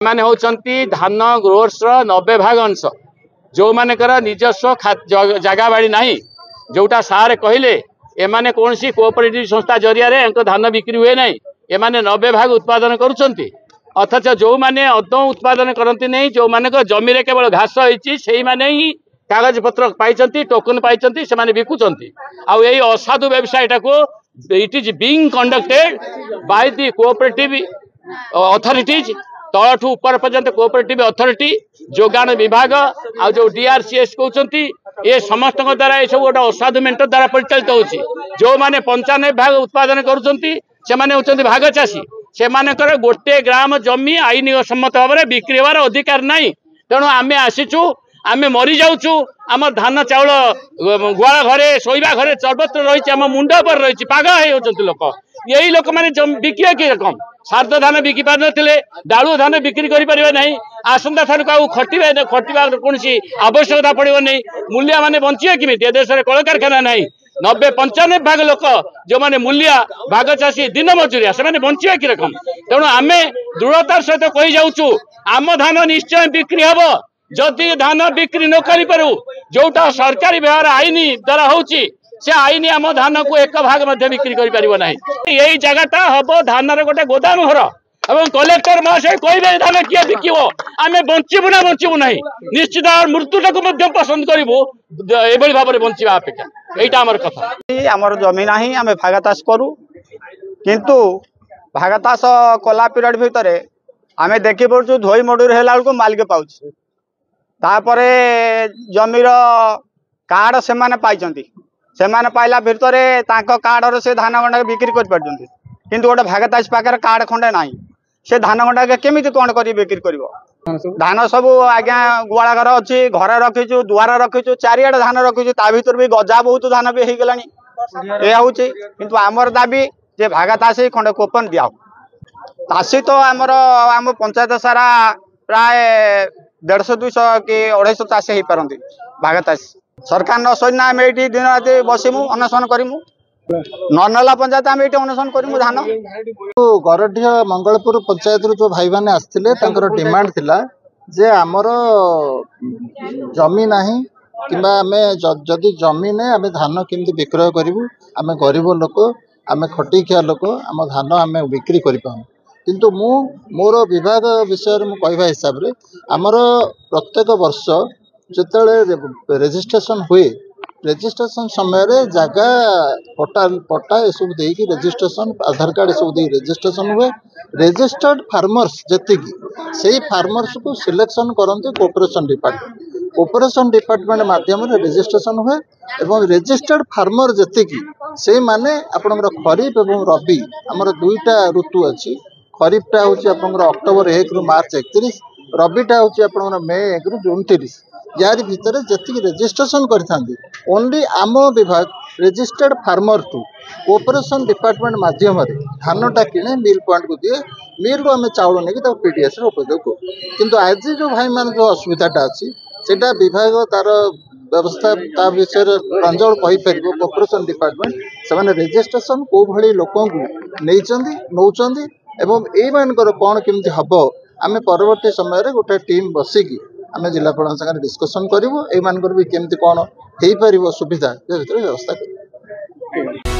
माने होचंती धान ग्रोवर्स 90 भाग अंश जो मानकर निजस्व जगह बाड़ी नहीं जोटा सारे कहले एमाने कौन सी कोऑपरेटिव संस्था जरिया धान बिक्री हुए नहीं एमाने 90 भाग उत्पादन करुँच अथच जो मैंने अदौ उत्पादन करती नहीं जो मान जमी रे केवल घास होती माने ही कागज पत्र पाई टोकन पाई से बिकुंट आई असाधु व्यवसायटा को it is being conducted by the cooperative authorities तलठू ऊपर पर्यंत कोऑपरेटिव अथॉरिटी जोगान विभाग आ जो डीआरसीएस कहते ये समस्त द्वारा ये सब गोटे असाधु मेंट द्वारा परिचालित होची जो माने 95 भाग उत्पादन करुँच भाग चाषी से मानकर गोटे ग्राम जमी आईन सम्मत भाव में बिक्री होवार अधिकार नहीं तेणु आमे आसीचु आमे मरी जाऊँ आम धान चाउल गुआल घरे शोवा घरे सर्वत्र रही आम मुंड पर रही पागल होती लोक यही लोक मैंने बिकिए कि रकम शारद धान बिकी पार नथिले डालू धान बिक्री करें ना आसंता थार को खटे खटा कौन आवश्यकता पड़ो नहीं मूल्य माने बंचे किमी देश में कल कारखाना नहीं 90-95 भाग लोक जो माने मूल्य भाग चाषी दिन मजुरिया से बंचे कि रकम तेणु आम दृढ़तार सहित कही जाऊँ आम धान निश्चय बिक्री हम जदि धान बिक्री न करूँ जोटा सरकारी व्यवहार आईन द्वारा होची से आईन आम धान को एक भाग बिक्री करना यही जगहटा हम धान गोटे गोदाम घर और कलेक्टर महाशय कहे धान किए बिकब आम बचबू ना बचबू ना निश्चित मृत्युटा को पसंद करूँ ये भाव में बचा अपेक्षा यहीटा आमर कथा आमर जमी ना आम भागचाष करूँ किंतु भागचाष कला पीरियड भितर आम देखी पड़ू धोई मडूर है मालिक पाँच जमीर कार्ड से पाई पाइला भितर कार्डर से धान गंडा बिक्री कर किंतु गोटे भागचाषी पाखे कार्ड खंडे ना से धान गंडा केमी कौन कर बिक्री कर धान सब आज्ञा गुआल घर अच्छी घर रखीचु दुआर रखीचु चारिआडे धान रखीचु ता भीतर भी गजा बहुत धान भी हो गलानी यह हूँ किंतु आमर दाबी जे भागचाषी खंडे कूपन दिया चाषी तो आम पंचायत सारा प्राय 150-200 कि 250 चाषी हो पारती भागचाषी सरकार न सैना आम ये दिन राति बसमु अनशन करमु नला पंचायत आम ये अनशन करमु धान गरढिया मंगलपुर पंचायत जो भाई मैंने आसते डिमांड थिला जे आमर जमी नाही किंबा आमे जदि जमी ने आमे धान केमती विक्रय करूँ आमे गरीब लोक आमे खटी खिया लोक आम धान आमे बिक्री करूँ किंतु मोर विभाग विषय में कहवा हिसाब रे आमर प्रत्येक वर्ष जिते रेजिस्ट्रेशन हुए रेजिस्ट्रेशन समय रे जगह पट्टा ये सब देकी रेजिस्ट्रेशन आधार कार्ड सब दे रेजिस्ट्रेशन हुए रेजिस्टर्ड फार्मर्स जी से फार्मर्स को सिलेक्शन करते कोऑपरेशन डिपार्टमेंट माध्यम रेजिस्ट्रेशन हुए एवं रेजिस्टर्ड फार्मर जी से माने आपनकर खरीफ एवं रबी आमर दुईटा ऋतु अच्छी खरीफटा हूँ अक्टोबर 1 रु मार्च 31 रबीटा हूँ मे 1 रु जून 30 यार भितर जी रेजिस्ट्रेशन करथांती ओनली आम विभाग registered farmer to cooperation department माध्यम धानटा किणे मिल पॉइंट को दिए मिल को आम चाउल नहीं पीडीएस उपयोग करूँ किंतु आज जो भाई मान जो असुविधाटा अच्छी सेटा विभाग तार व्यवस्था ता विषय प्रांजल कहीपर कोऑपरेशन डिपार्टमेंट से रेजिस्ट्रेशन कौ भाई लोक नौकरी एवं ये मानकर कौन केमती हम आम परवर्ती समय गोटे टीम बसिकी आम जिलापाल सागर डिस्कसन करूँ ये मानकर भी केमती कौन हो पार सुविधा व्यवस्था कर।